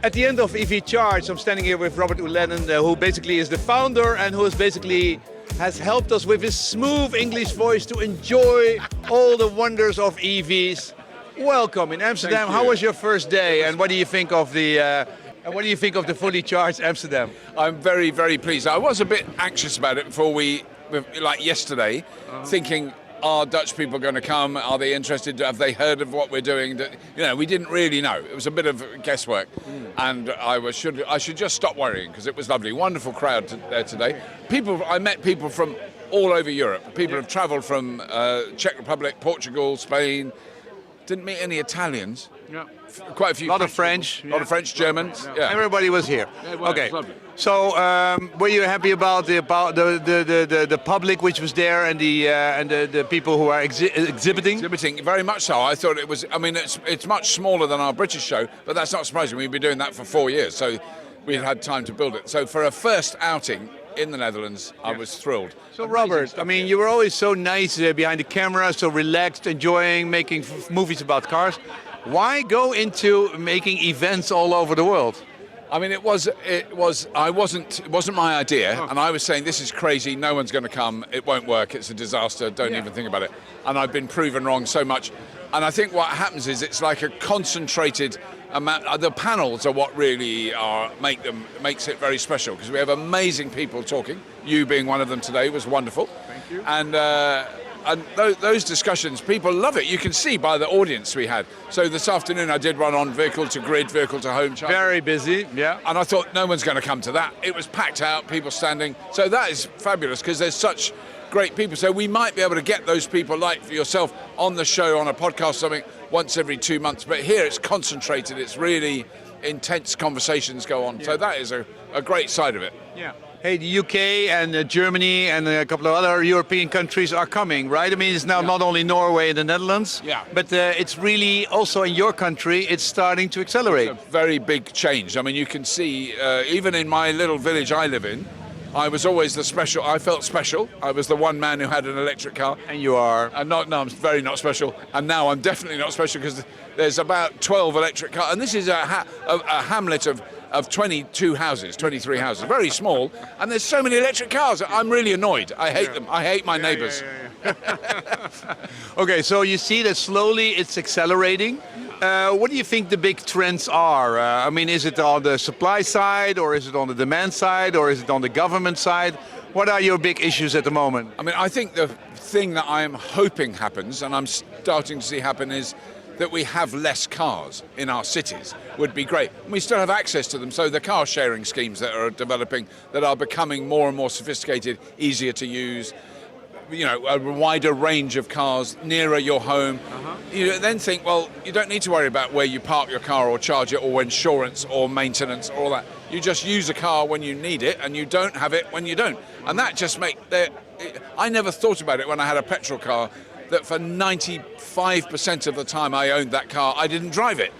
At the end of EV Charge, I'm standing here with Robert Llewellyn, who basically is the founder and who is basically has helped us with his smooth English voice to enjoy all the wonders of EVs. Welcome in Amsterdam. How was your first day, and what do you think of the Fully Charged Amsterdam? I'm very, very pleased. I was a bit anxious about it before like yesterday, thinking, are Dutch people going to come? Are they interested? Have they heard of what we're doing? We didn't really know. It was a bit of guesswork, and I should just stop worrying because it was lovely. Wonderful crowd there today. I met people from all over Europe. People have travelled from Czech Republic, Portugal, Spain. Didn't meet any Italians. Yeah. Quite a few. A lot of French. A lot of French, Germans. Yeah. Everybody was here. Yeah, well, okay. lovely. So, were you happy about the public which was there and the people who are exhibiting? Exhibiting, very much so. I thought it was. I mean, it's much smaller than our British show, but that's not surprising. We've been doing that for 4 years, so we've had time to build it. So for a first outing in the Netherlands, I was thrilled. So Robert, I mean, you were always so nice behind the camera, so relaxed, enjoying making movies about cars. Why go into making events all over the world? I mean, it wasn't my idea, and I was saying this is crazy. No one's going to come. It won't work. It's a disaster. Don't even think about it. And I've been proven wrong so much. And I think what happens is it's like a concentrated amount. The panels are what really makes it very special because we have amazing people talking. You being one of them today was wonderful. Thank you. And those discussions, people love it. You can see by the audience we had. So this afternoon I did one on vehicle to grid, vehicle to home charge. Very busy, yeah. And I thought no one's going to come to that. It was packed out, people standing. So that is fabulous because there's such great people. So we might be able to get those people like for yourself on the show, on a podcast, something once every 2 months. But here it's concentrated. It's really intense conversations go on. Yeah. So that is a great side of it. Yeah. Hey, the UK and Germany and a couple of other European countries are coming, right? I mean, it's now not only Norway and the Netherlands, but it's really also in your country, it's starting to accelerate. It's a very big change. I mean, you can see, even in my little village I live in, I was always I felt special. I was the one man who had an electric car. And you are? No, I'm very not special. And now I'm definitely not special because there's about 12 electric cars. And this is a hamlet of 22 houses, 23 houses, very small, and there's so many electric cars. I'm really annoyed. I hate them. I hate my neighbors. Okay, so you see that slowly it's accelerating. What do you think the big trends are? I mean, is it on the supply side, or is it on the demand side, or is it on the government side? What are your big issues at the moment? I mean, I think the thing that I'm hoping happens, and I'm starting to see happen, is that we have less cars in our cities would be great. And we still have access to them, so the car sharing schemes that are developing, that are becoming more and more sophisticated, easier to use, a wider range of cars nearer your home. You then think, well, you don't need to worry about where you park your car or charge it or insurance or maintenance or all that. You just use a car when you need it and you don't have it when you don't. And that just I never thought about it when I had a petrol car, that for 95% of the time I owned that car, I didn't drive it.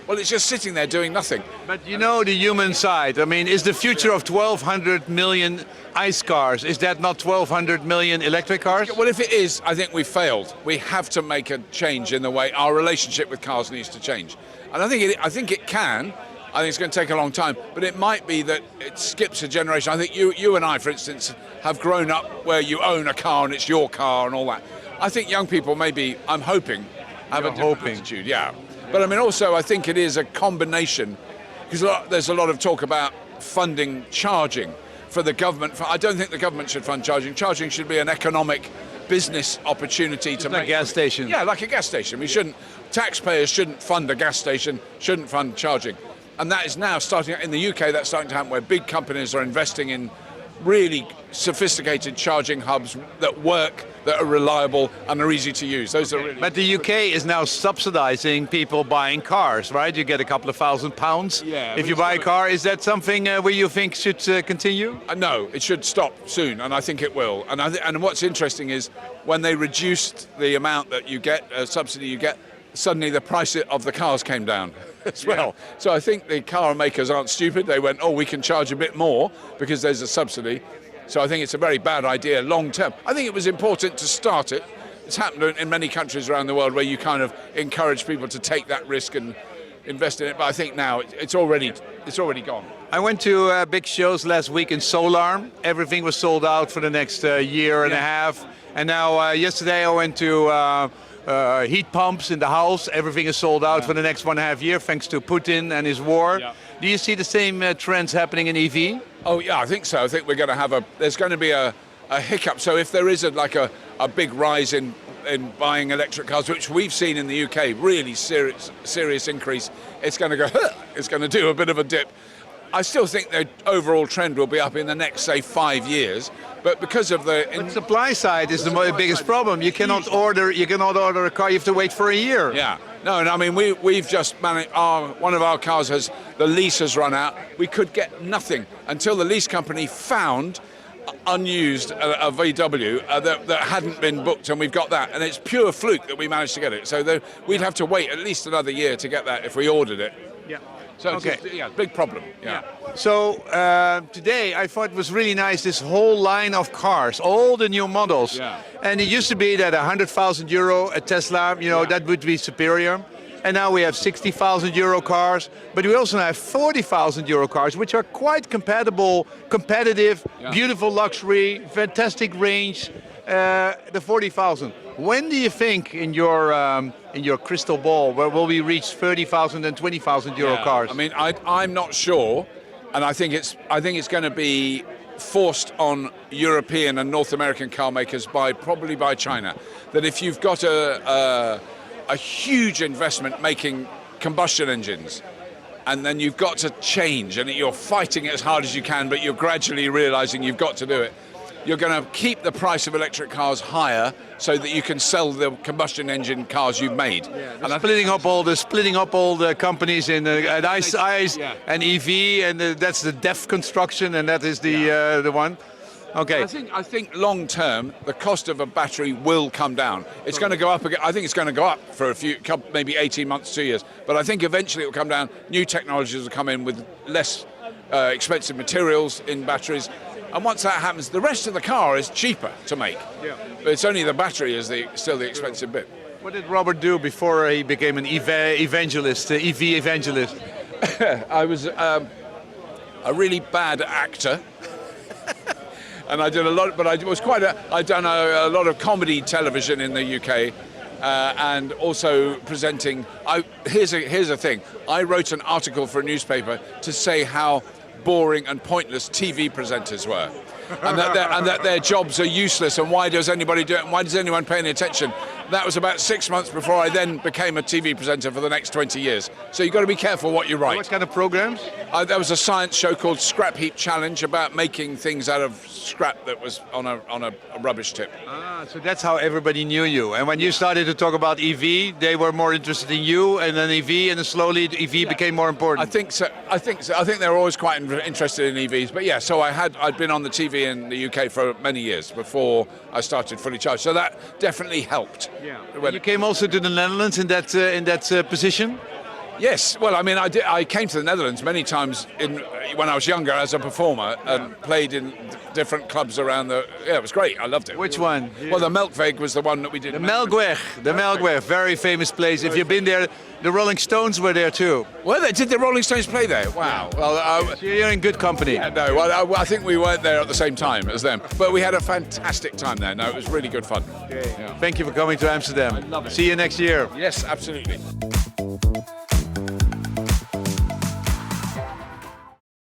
Well, it's just sitting there doing nothing. But you know the human side. I mean, is the future of 1,200 million ICE cars, is that not 1,200 million electric cars? Well, if it is, I think we've failed. We have to make a change in the way our relationship with cars needs to change. And I think it can. I think it's going to take a long time, but it might be that it skips a generation. I think you and I, for instance, have grown up where you own a car and it's your car and all that. I think young people maybe, I'm hoping, have a different attitude, yeah. But I mean, also, I think it is a combination, because there's a lot of talk about funding charging for the government. I don't think the government should fund charging. Charging should be an economic business opportunity to make. Like a gas station. Yeah, like a gas station. Taxpayers shouldn't fund a gas station, shouldn't fund charging. And that is now starting, in the UK, that's starting to happen, where big companies are investing in really sophisticated charging hubs that work, that are reliable and are easy to use. Those are really. But the UK is now subsidizing people buying cars, right? You get a couple of £1,000 if you buy a car. Is that something where you think should continue? No, it should stop soon, and I think it will. And what's interesting is when they reduced the amount that you get, subsidy you get, suddenly the price of the cars came down as well. So I think the car makers aren't stupid. They went, we can charge a bit more because there's a subsidy. So I think it's a very bad idea long term. I think it was important to start it. It's happened in many countries around the world where you kind of encourage people to take that risk and invest in it. But I think now it's already gone. I went to big shows last week in solar. Everything was sold out for the next year and a half. And now yesterday I went to heat pumps in the house. Everything is sold out for the next 1.5 years thanks to Putin and his war. Yeah. Do you see the same trends happening in EV? Oh yeah, I think so. I think we're going to have there's going to be a hiccup. So if there is a big rise in buying electric cars, which we've seen in the UK, really serious increase, it's going to go, it's going to do a bit of a dip. I still think the overall trend will be up in the next, say, 5 years, but because of the supply side is the biggest problem. You cannot order a car. You have to wait for a year. Yeah, no, and I mean we've just managed. One of our cars the lease has run out. We could get nothing until the lease company found unused a VW that hadn't been booked, and we've got that, and it's pure fluke that we managed to get it. So we'd have to wait at least another year to get that if we ordered it. Yeah. So okay. Big problem. Yeah. So today I thought it was really nice, this whole line of cars, all the new models. Yeah. And it used to be that 100,000 euro a Tesla, that would be superior. And now we have 60,000 euro cars, but we also have 40,000 euro cars, which are quite competitive, beautiful luxury, fantastic range. The 40,000. When do you think, in your crystal ball, where will we reach 30,000 and 20,000 euro cars? I mean, I'm not sure, and I think it's going to be forced on European and North American car makers probably by China. That if you've got a huge investment making combustion engines, and then you've got to change, and you're fighting it as hard as you can, but you're gradually realizing you've got to do it. You're going to keep the price of electric cars higher so that you can sell the combustion engine cars you've made. Yeah, and splitting up all the companies in ICE and EV, and that's the DEF construction, and that is the one. Okay. I think long term the cost of a battery will come down. It's going to go up again. I think it's going to go up for maybe 18 months, 2 years. But I think eventually it will come down. New technologies will come in with less expensive materials in batteries. And once that happens, the rest of the car is cheaper to make. Yeah. But it's only the battery is still the expensive bit. What did Robert do before he became an EV evangelist? I was a really bad actor. And I did a lot, but I'd done a lot of comedy television in the UK, and also presenting. Here's a thing. I wrote an article for a newspaper to say how boring and pointless TV presenters were, and that their jobs are useless, and why does anybody do it, and why does anyone pay any attention? That was about 6 months before I then became a TV presenter for the next 20 years. So you've got to be careful what you write. What kind of programs? There was a science show called Scrap Heap Challenge about making things out of scrap that was on a rubbish tip. So that's how everybody knew you. And when you started to talk about EV, they were more interested in you, and then EV, and then slowly EV became more important. I think so. I think they were always quite interested in EVs. But yeah, so I'd been on the TV in the UK for many years before I started Fully Charged. So that definitely helped. Yeah. You came also to the Netherlands in that position? Yes. Well, I mean, I came to the Netherlands many times when I was younger as a performer, and played in different clubs around it was great. I loved it. Which one? Well, the Melkweg was the one that we did. The Melkweg, very famous place. If you've been there, the Rolling Stones were there too. Well, did the Rolling Stones play there? Wow. Well, you're in good company. Yeah, no, well, I think we weren't there at the same time as them, but we had a fantastic time there. No, it was really good fun. Okay. Yeah. Thank you for coming to Amsterdam. I love it. See you next year. Yes, absolutely.